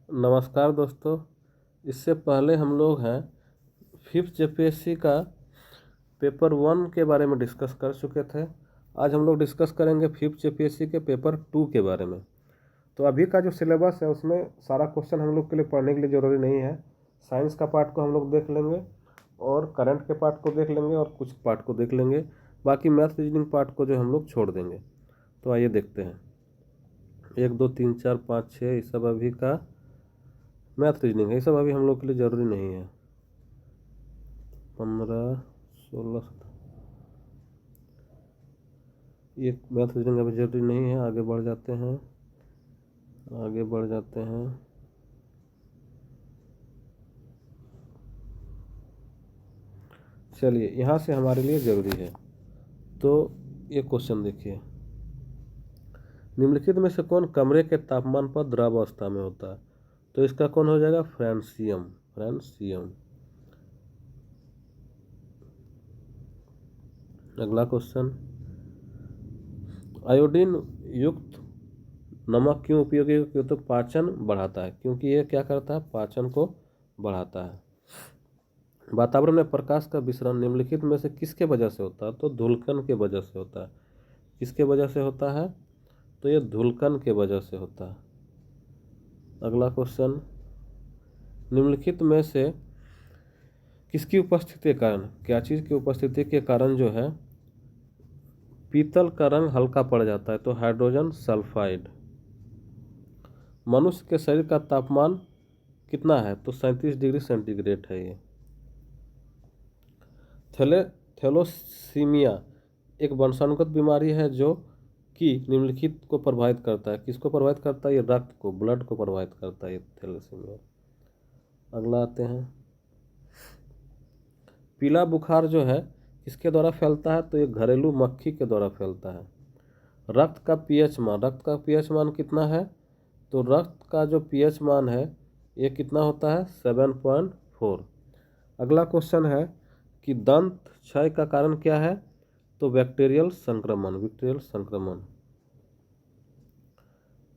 नमस्कार दोस्तों। इससे पहले हम लोग हैं 5th जेपीएससी का पेपर 1 के बारे में डिस्कस कर चुके थे। आज हम लोग डिस्कस करेंगे 5th जेपीएससी के पेपर 2 के बारे में। तो अभी का जो सिलेबस है उसमें सारा क्वेश्चन हम लोग के लिए पढ़ने के लिए ज़रूरी नहीं है। साइंस का पार्ट को हम लोग देख लेंगे और करंट के पार्ट को देख लेंगे और कुछ पार्ट को देख लेंगे। बाकी मैथ रीजनिंग पार्ट को जो हम लोग छोड़ देंगे। तो आइए देखते हैं। 1 2 3 4 5 6 ये सब अभी का मैथ रीजनिंग है। ये सब अभी हम लोग के लिए ज़रूरी नहीं है। 15 16 17 ये मैथ रीजनिंग अभी ज़रूरी नहीं है। आगे बढ़ जाते हैं। चलिए, यहाँ से हमारे लिए ज़रूरी है। तो ये क्वेश्चन देखिए, निम्नलिखित में से कौन कमरे के तापमान पर द्रव अवस्था में होता है? तो इसका कौन हो जाएगा? फ्रांसियम। अगला क्वेश्चन, आयोडीन युक्त नमक क्यों उपयोगी है? क्यों? तो पाचन बढ़ाता है, क्योंकि ये क्या करता है? पाचन को बढ़ाता है। वातावरण में प्रकाश का विसरण निम्नलिखित में से किसके वजह से होता है? तो धूलकण के वजह से होता है। किसके वजह से होता है? तो ये धूलकण के वजह से होता है। अगला क्वेश्चन, निम्नलिखित में से किसकी उपस्थिति के कारण, क्या चीज़ की उपस्थिति के कारण जो है पीतल का रंग हल्का पड़ जाता है? तो हाइड्रोजन सल्फाइड। मनुष्य के शरीर का तापमान कितना है? तो 37 डिग्री सेंटीग्रेड है ये। थैलेसीमिया एक वंशानुगत बीमारी है जो कि निम्नलिखित को प्रभावित करता है। किसको प्रभावित करता है? ये रक्त को, ब्लड को प्रभावित करता है ये थैलेसीमिया। अगला आते हैं, पीला बुखार जो है किसके द्वारा फैलता है? तो ये घरेलू मक्खी के द्वारा फैलता है। रक्त का पीएच मान कितना है? तो रक्त का जो पीएच मान है ये कितना होता है? 7.4। अगला क्वेश्चन है कि दंत क्षय का कारण क्या है? तो बैक्टीरियल संक्रमण।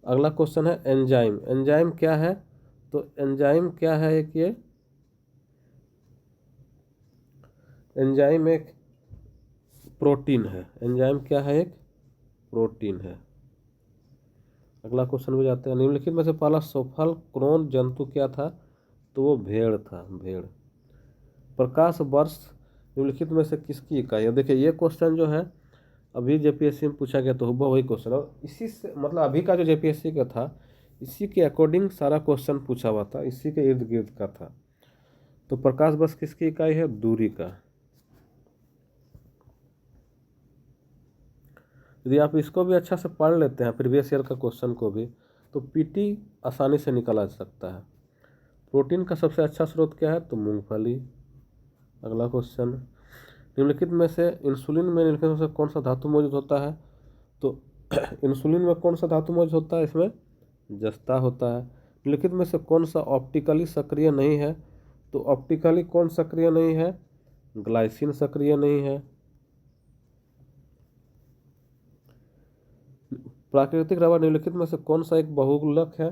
अगला क्वेश्चन है एंजाइम क्या है? तो एंजाइम क्या है? एंजाइम एक प्रोटीन है। एंजाइम क्या है? एक प्रोटीन है। अगला क्वेश्चन में जाते हैं, निम्नलिखित में से पहला सफल क्रोन जंतु क्या था? तो वो भेड़ था, भेड़। प्रकाश वर्ष निम्नलिखित में से किसकी इकाई है? देखिए, ये क्वेश्चन जो है अभी जेपीएससी में पूछा गया, तो वही क्वेश्चन, और इसी से मतलब अभी का जो जेपीएससी का था इसी के अकॉर्डिंग सारा क्वेश्चन पूछा हुआ था, इसी के इर्द गिर्द का था। तो प्रकाश वर्ष किसकी इकाई है? दूरी का। यदि आप इसको भी अच्छा से पढ़ लेते हैं, प्रीवियस ईयर का क्वेश्चन को भी, तो पीटी आसानी से निकाला जा सकता है। प्रोटीन का सबसे अच्छा स्रोत क्या है? तो मूंगफली। अगला क्वेश्चन, निम्नलिखित में से निम्नलिखित में से कौन सा धातु मौजूद होता है? तो इंसुलिन में कौन सा धातु मौजूद होता है? इसमें जस्ता होता है। निम्नलिखित में से कौन सा ऑप्टिकली सक्रिय नहीं है? तो ऑप्टिकली कौन सक्रिय नहीं है? ग्लाइसिन सक्रिय नहीं है। प्राकृतिक रबर निम्नलिखित में से कौन सा एक बहुलक है?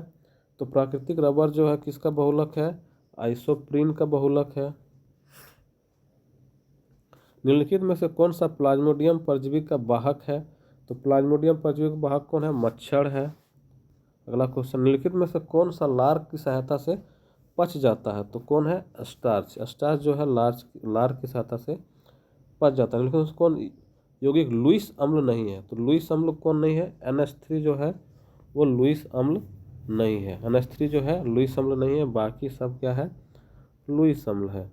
तो प्राकृतिक रबर जो है किसका बहुलक है? आइसोप्रीन का बहुलक है। निम्नलिखित में से कौन सा प्लाज्मोडियम परजीवी का वाहक है? तो प्लाज्मोडियम परजीवी का वाहक कौन है? मच्छर है। अगला क्वेश्चन, निम्नलिखित में से कौन सा लार की सहायता से पच जाता है? तो कौन है? स्टार्च जो है लार की सहायता से पच जाता है। लेकिन कौन यौगिक लुईस अम्ल नहीं है? तो लुईस अम्ल कौन नहीं है? NH3 जो है वो लुईस अम्ल नहीं है। NH3 जो है लुईस अम्ल नहीं है, बाकी सब क्या है? लुईस अम्ल है।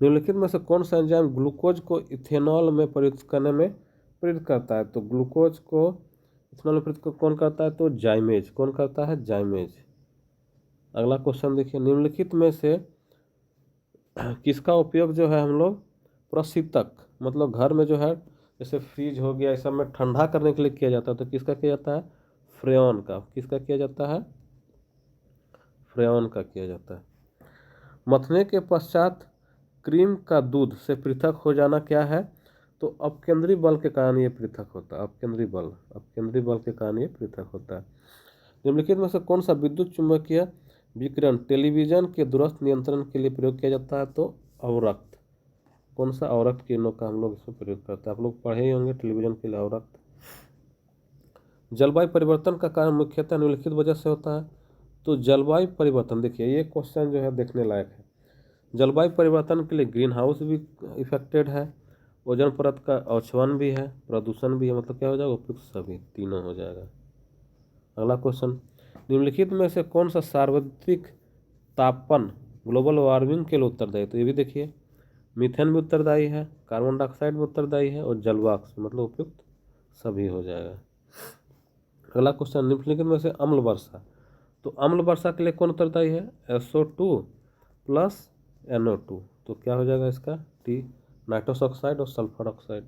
निम्नलिखित में से कौन सा एंजाइम ग्लूकोज को इथेनॉल में परिवर्तित करने में प्रेरित करता है? तो ग्लूकोज को इथेनॉल में परिवर्तित कौन करता है? तो जाइमेज। कौन करता है? जाइमेज। अगला क्वेश्चन देखिए, निम्नलिखित में से किसका उपयोग जो है हम लोग प्रशीतक, मतलब घर में जो है जैसे फ्रिज हो गया, इस सब में ठंडा करने के लिए किया जाता है, तो किसका किया जाता है? फ्रेऑन का। किसका किया जाता है? फ्रेऑन का किया जाता है। मथने के पश्चात क्रीम का दूध से पृथक हो जाना क्या है? तो अपकेंद्री बल के कारण ये पृथक होता है, अपकेंद्री बल के कारण ये पृथक होता है। निम्नलिखित में से कौन सा विद्युत चुंबकीय विकिरण टेलीविजन के दूरस्थ नियंत्रण के लिए प्रयोग किया जाता है? तो अवरक्त। कौन सा? अवरक्त किरणों का हम लोग इसमें प्रयोग करते हैं। आप लोग पढ़े ही होंगे टेलीविजन के लिए अवरक्त। जलवायु परिवर्तन का कारण मुख्यतः निम्नलिखित वजह से होता है। तो जलवायु परिवर्तन, देखिए ये क्वेश्चन जो है देखने लायक है। जलवायु परिवर्तन के लिए ग्रीन हाउस भी इफेक्टेड है, ओजोन परत का अवक्षवन भी है, प्रदूषण भी है। मतलब क्या हो जाएगा? उपयुक्त सभी, तीनों हो जाएगा। अगला क्वेश्चन, निम्नलिखित में से कौन सा सार्वत्रिक तापन ग्लोबल वार्मिंग के लिए उत्तरदायी? तो ये भी देखिए, मीथेन भी उत्तरदायी है, कार्बन डाइऑक्साइड भी उत्तरदायी है और जलवाष्प, मतलब उपयुक्त सभी हो जाएगा। अगला क्वेश्चन, निम्नलिखित में से अम्ल वर्षा, तो अम्ल वर्षा के लिए कौन उत्तरदायी है? SO2 plus NO2। तो क्या हो जाएगा इसका? टी, नाइट्रस ऑक्साइड और सल्फर ऑक्साइड।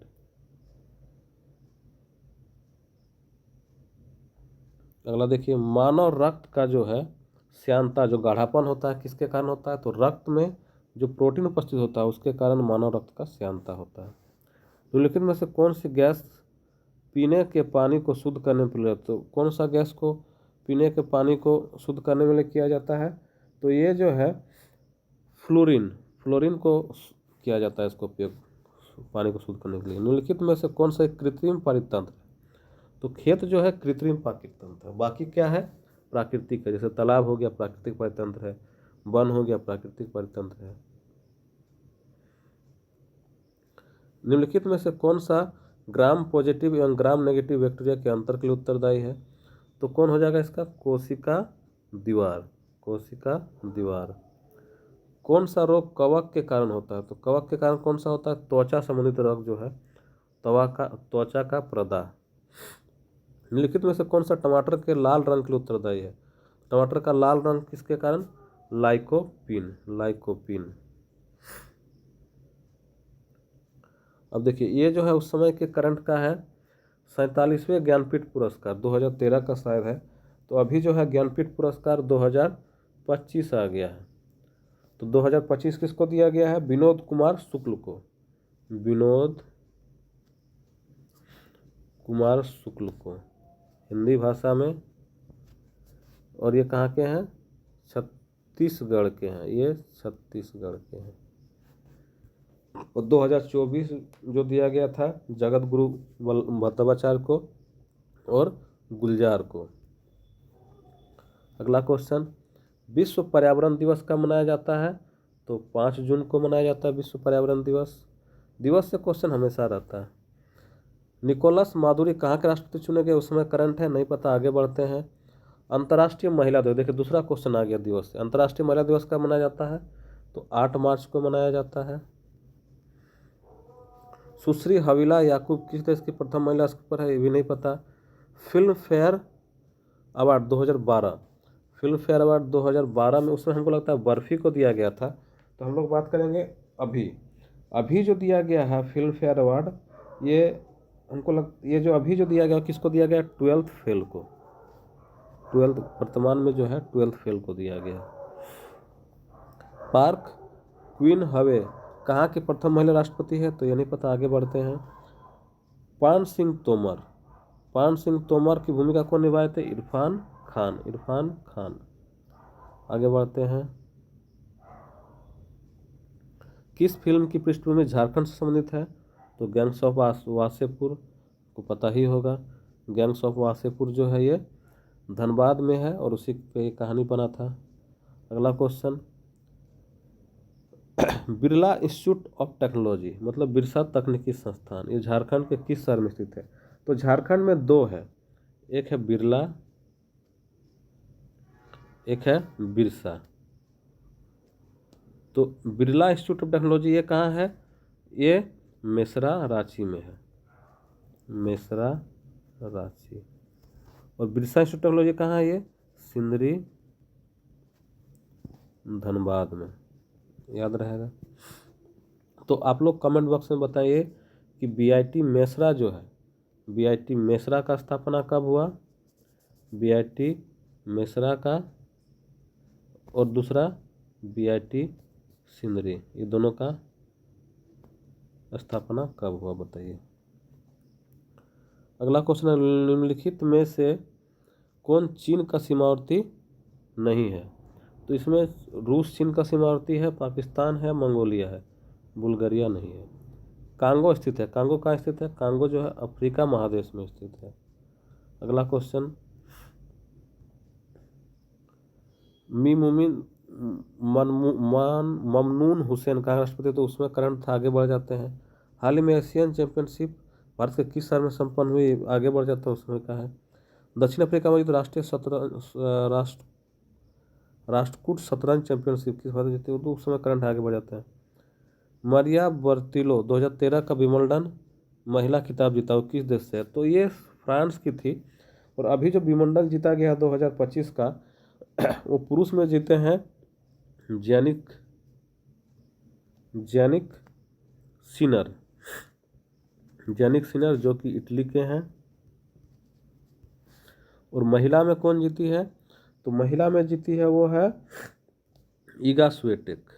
अगला देखिए, मानव रक्त का जो है श्यानता, जो गाढ़ापन होता है, किसके कारण होता है? तो रक्त में जो प्रोटीन उपस्थित होता है उसके कारण मानव रक्त का श्यानता होता है। निम्नलिखित में से कौन सी गैस पीने के पानी को शुद्ध करने में प्रयोग? तो कौन सा गैस को पीने के पानी को शुद्ध करने में किया जाता है? तो ये जो है फ्लोरीन को किया जाता है इसको उपयोग पानी को शुद्ध करने के लिए। निम्नलिखित में से कौन सा एक कृत्रिम पारितंत्र है? तो खेत जो है कृत्रिम पारितंत्र है, बाकी क्या है? प्राकृतिक है। जैसे तालाब हो गया प्राकृतिक पारितंत्र है, वन हो गया प्राकृतिक पारितंत्र है। निम्नलिखित में से कौन सा ग्राम पॉजिटिव एवं ग्राम नेगेटिव बैक्टीरिया के अंतर के लिए उत्तरदायी है? तो कौन हो जाएगा इसका? कोशिका दीवार। कौन सा रोग कवक के कारण होता है? तो कवक के कारण कौन सा होता है? त्वचा संबंधित रोग जो है, त्वचा का प्रदाह। निम्नलिखित में से कौन सा टमाटर के लाल रंग के लिए उत्तरदायी है? टमाटर का लाल रंग किसके कारण? लाइकोपीन। अब देखिए, ये जो है उस समय के करंट का है 47वें ज्ञानपीठ पुरस्कार 2013 का शायद है। तो अभी जो है ज्ञानपीठ पुरस्कार 2025 आ गया है। तो 2025 किसको दिया गया है? विनोद कुमार शुक्ल को, हिंदी भाषा में। और ये कहाँ के हैं? छत्तीसगढ़ के हैं, ये छत्तीसगढ़ के हैं। और 2024 जो दिया गया था जगत गुरु भट्टाचार्य को और गुलजार को। अगला क्वेश्चन, विश्व पर्यावरण दिवस कब मनाया जाता है? तो 5 जून को मनाया जाता है विश्व पर्यावरण दिवस से क्वेश्चन हमेशा रहता है। निकोलस माधुरी कहाँ के राष्ट्रपति चुने गए? उस समय करंट है, नहीं पता, आगे बढ़ते हैं। अंतर्राष्ट्रीय महिला दिवस, देखिए दूसरा क्वेश्चन आ गया दिवस से। अंतर्राष्ट्रीय महिला दिवस कब मनाया जाता है? तो 8 मार्च को मनाया जाता है। सुश्री हवीला याकूब किस देश की प्रथम महिला स्पीकर है? ये भी नहीं पता। फिल्म फेयर अवार्ड 2012 में, उसमें हमको लगता है बर्फी को दिया गया था। तो हम लोग बात करेंगे अभी जो दिया गया है फिल्म फेयर अवार्ड, ये जो अभी जो दिया गया किसको दिया गया? 12th फेल को। वर्तमान में जो है 12th फेल को दिया गया। पार्क क्वीन हवे कहाँ की प्रथम महिला राष्ट्रपति है? तो ये नहीं पता, आगे बढ़ते हैं। पान सिंह तोमर की भूमिका कौन निभाए थे? इरफान खान। आगे बढ़ते हैं। किस फिल्म की पृष्ठभूमि झारखंड से संबंधित है? तो गैंग्स ऑफ वासेपुर को पता ही होगा। गैंग्स ऑफ वासेपुर जो है ये धनबाद में है और उसी पे कहानी बना था। अगला question, Birla institute of technology मतलब बिरसा तकनीकी संस्थान, ये झारखंड के किस शहर में स्थित है? तो झारखंड में 2 है, एक है बिरला, एक है बिरसा। तो बिरला इंस्टीट्यूट ऑफ टेक्नोलॉजी ये कहाँ है? ये मेसरा रांची में है, मेसरा रांची। और बिरसा इंस्टीट्यूट ऑफ टेक्नोलॉजी कहाँ है? ये सिंदरी धनबाद में, याद रहेगा। तो आप लोग कमेंट बॉक्स में बताइए कि बीआईटी मेसरा जो है, बीआईटी मेसरा का स्थापना कब हुआ? बीआईटी मेसरा का, और दूसरा बीआईटी सिंदरी, ये दोनों का स्थापना कब हुआ बताइए। अगला क्वेश्चन है, निम्नलिखित में से कौन चीन का सीमावर्ती नहीं है। तो इसमें रूस चीन का सीमावर्ती है, पाकिस्तान है, मंगोलिया है, बुल्गारिया नहीं है। कांगो स्थित है। कांगो कहाँ स्थित है? कांगो जो है अफ्रीका महादेश में स्थित है। अगला क्वेश्चन, ममनून हुसैन का राष्ट्रपति, तो उसमें करंट था। आगे बढ़ जाते हैं। हाल ही में एशियन चैंपियनशिप भारत के किस शहर में संपन्न हुई? आगे बढ़ जाता है, उसमें क्या है। दक्षिण अफ्रीका में राष्ट्रकूट शतरंज चैंपियनशिप किस भारत जीती? तो उस समय करंट आगे बढ़ जाता है। मारिया बर्तिलो 2013 का विंबलडन महिला खिताब जीता, वो किस देश से है? तो ये फ्रांस की थी। और अभी जो विंबलडन जीता गया 2025 का वो पुरुष में जीते हैं जैनिक सिनर जो कि इटली के हैं। और महिला में कौन जीती है? तो महिला में जीती है वो है ईगा स्वेटेक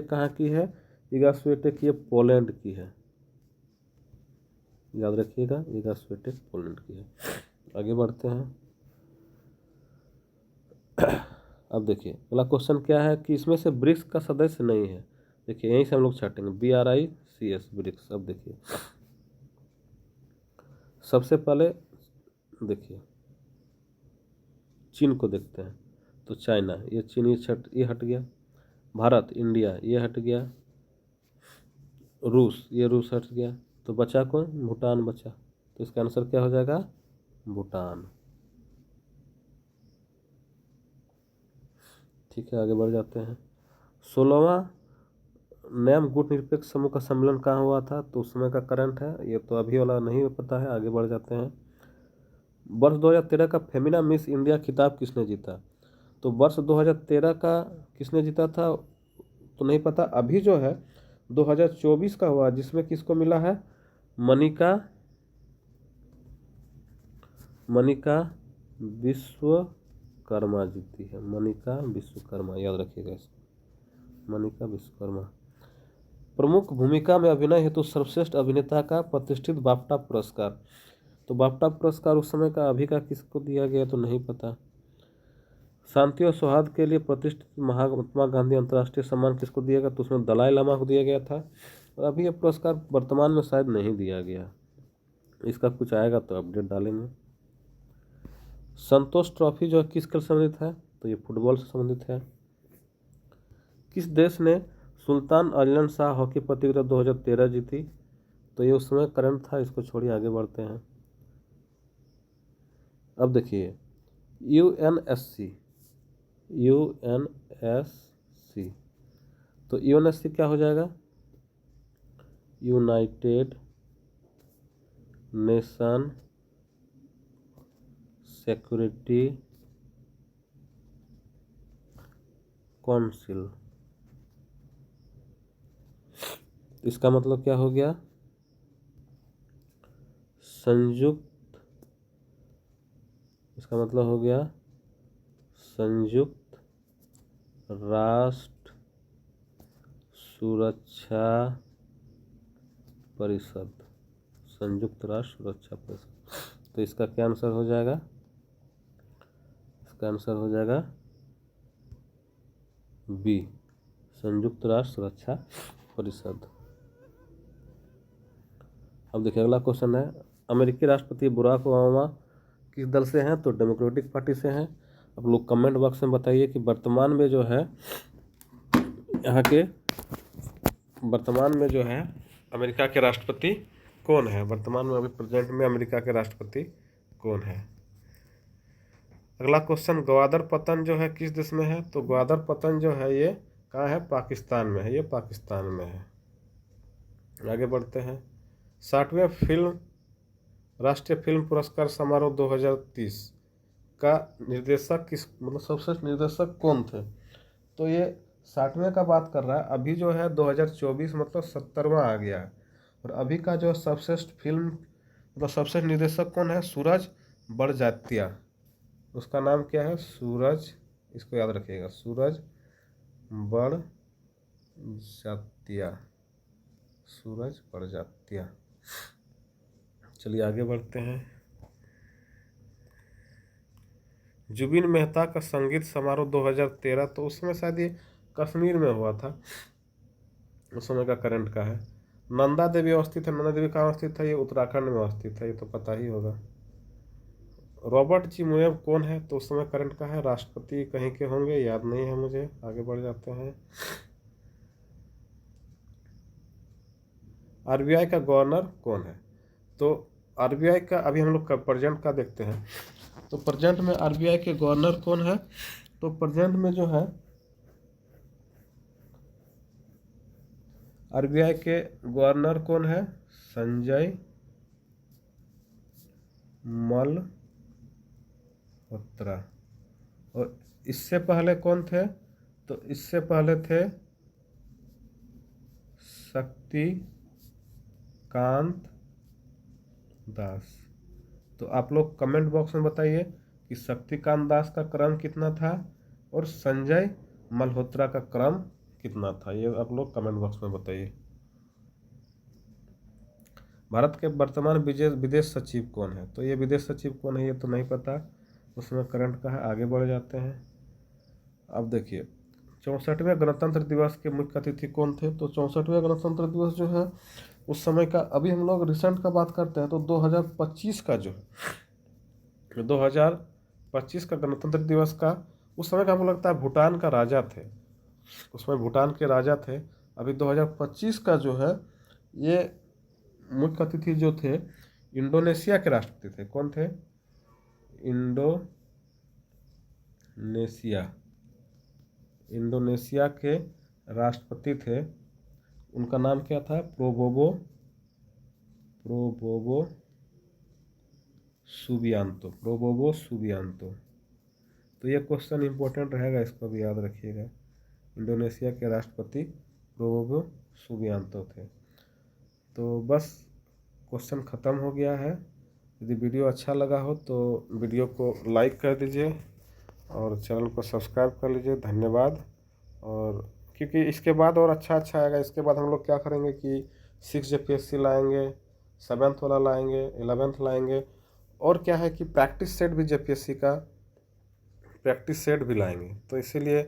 कहाँ की है? ईगा स्वेटेक ये पोलैंड की है, याद रखिएगा, ईगा स्वेटेक पोलैंड की है। आगे बढ़ते हैं। अब देखिए अगला क्वेश्चन क्या है कि इसमें से ब्रिक्स का सदस्य नहीं है। देखिए यहीं से हम लोग छाटेंगे, BRICS ब्रिक्स। अब देखिए सबसे पहले देखिए चीन को देखते हैं। तो चाइना, ये चीन, ये हट गया। भारत, इंडिया, ये हट गया। रूस हट गया। तो बचा कौन? भूटान बचा। तो इसका आंसर क्या हो जाएगा? भूटान। ठीक है, आगे बढ़ जाते हैं। 16वां नैम गुटनिरपेक्ष समूह का सम्मेलन कहाँ हुआ था? तो उस समय का करंट है, ये तो अभी वाला नहीं पता है। आगे बढ़ जाते हैं। वर्ष 2013 का फेमिना मिस इंडिया खिताब किसने जीता? तो वर्ष 2013 का किसने जीता था तो नहीं पता। अभी जो है 2024 का हुआ, जिसमें किसको मिला है? मनिका विश्वकर्मा जीती है। मनिका विश्वकर्मा, याद रखिएगा इसको, मनिका विश्वकर्मा। प्रमुख भूमिका में अभिनय हेतु सर्वश्रेष्ठ अभिनेता का प्रतिष्ठित बाफ्टा पुरस्कार, तो बाफ्टा पुरस्कार उस समय का, अभी का किसको दिया गया तो नहीं पता। शांति और सौहार्द के लिए प्रतिष्ठित महात्मा गांधी अंतर्राष्ट्रीय सम्मान किसको दिया गया? तो उसमें दलाई लामा को दिया गया था। और अभी यह पुरस्कार वर्तमान में शायद नहीं दिया गया, इसका कुछ आएगा तो अपडेट डालेंगे। संतोष ट्रॉफी जो है किसके संबंधित है? तो ये फुटबॉल से संबंधित है। किस देश ने सुल्तान अजलन शाह हॉकी प्रतियोगिता 2013 जीती? तो ये उस समय करंट था, इसको छोड़िए, आगे बढ़ते हैं। अब देखिए यूएनएससी, तो यूएनएससी क्या हो जाएगा? United nation security council. इसका मतलब क्या हो गया? इसका मतलब हो गया संयुक्त राष्ट्र सुरक्षा परिषद। संयुक्त राष्ट्र सुरक्षा परिषद। तो इसका क्या आंसर हो जाएगा? इसका आंसर हो जाएगा बी, संयुक्त राष्ट्र सुरक्षा परिषद। अब देखिए अगला क्वेश्चन है, अमेरिकी राष्ट्रपति बराक ओबामा किस दल से हैं? तो डेमोक्रेटिक पार्टी से हैं। आप लोग कमेंट बॉक्स में बताइए कि वर्तमान में जो है अमेरिका के राष्ट्रपति कौन है? वर्तमान में अभी प्रेजेंट में अमेरिका के राष्ट्रपति कौन है? अगला क्वेश्चन, ग्वादर पतन जो है किस देश में है? तो ग्वादर पतन जो है ये कहाँ है? पाकिस्तान में है, ये पाकिस्तान में है। आगे बढ़ते हैं। 60वें राष्ट्रीय फिल्म पुरस्कार समारोह 2030 का निर्देशक सर्वश्रेष्ठ निर्देशक कौन थे? तो ये 60वें का बात कर रहा है। अभी जो है 2024 मतलब 70वां आ गया है। और अभी का जो सर्वश्रेष्ठ सर्वश्रेष्ठ निर्देशक कौन है? सूरज बड़जात्या। उसका नाम क्या है? सूरज, इसको याद रखिएगा, सूरज बड़जात्या। जातिया, सूरज प्रजातिया। चलिए आगे बढ़ते हैं। जुबिन मेहता का संगीत समारोह 2013, तो उस समय शायद ये कश्मीर में हुआ था, उस समय का करंट का है। नंदा देवी अवस्थित है, नंदा देवी कहाँ अवस्थित है? ये उत्तराखंड में अवस्थित है, ये तो पता ही होगा। रॉबर्ट जी मुएब कौन है? तो उस समय करंट का है, राष्ट्रपति कहीं के होंगे, याद नहीं है मुझे। आगे बढ़ जाते हैं। आरबीआई का गवर्नर कौन है? तो आरबीआई का अभी हम लोग प्रेजेंट का देखते हैं। तो प्रेजेंट में आरबीआई के गवर्नर कौन है? तो प्रेजेंट में जो है आरबीआई के गवर्नर कौन है? संजय मल्होत्रा। और इससे पहले कौन थे? तो इससे पहले थे शक्तिकांत दास। तो आप लोग कमेंट बॉक्स में बताइए कि शक्तिकांत दास का क्रम कितना था और संजय मल्होत्रा का क्रम कितना था, ये आप लोग कमेंट बॉक्स में बताइए। भारत के वर्तमान विदेश सचिव कौन है? तो ये विदेश सचिव कौन है ये तो नहीं पता, उसमें करंट का है। आगे बढ़ जाते हैं। अब देखिए 64वें गणतंत्र दिवस के मुख्य अतिथि कौन थे? तो 64वें गणतंत्र दिवस जो है उस समय का, अभी हम लोग रिसेंट का बात करते हैं तो 2025 का जो है 2025 का गणतंत्र दिवस का, उस समय का हमको लगता है भूटान का राजा थे, उसमें भूटान के राजा थे। अभी 2025 का जो है ये मुख्य अतिथि जो थे इंडोनेशिया के राष्ट्रपति थे। कौन थे? इंडोनेशिया के राष्ट्रपति थे। उनका नाम क्या था? Prabowo Subianto. तो ये क्वेश्चन इंपॉर्टेंट रहेगा, इसको भी याद रखिएगा। इंडोनेशिया के राष्ट्रपति प्रोबोवो सुबियांतो थे। तो बस क्वेश्चन ख़त्म हो गया है। यदि वीडियो अच्छा लगा हो तो वीडियो को लाइक कर दीजिए और चैनल को सब्सक्राइब कर लीजिए। धन्यवाद। और क्योंकि इसके बाद और अच्छा आएगा, इसके बाद हम लोग क्या करेंगे कि 6 JPSC लाएंगे, 7th वाला लाएंगे, 11th लाएंगे, और क्या है कि प्रैक्टिस सेट भी JPSC का प्रैक्टिस सेट भी लाएंगे। तो इसीलिए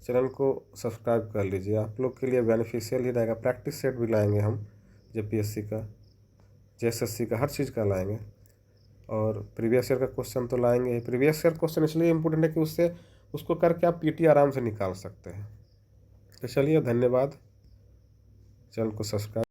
चैनल को सब्सक्राइब कर लीजिए, आप लोग के लिए बेनिफिशियल ही रहेगा। प्रैक्टिस सेट भी लाएंगे हम JPSC का, JSSC का, हर चीज़ का लाएंगे। और प्रीवियस ईयर का क्वेश्चन तो लाएंगे ही। प्रीवियस ईयर क्वेश्चन इसलिए इम्पोर्टेंट है कि उससे उसको करके आप PT आराम से निकाल सकते हैं। तो चलिए धन्यवाद, चैनल को सब्सक्राइब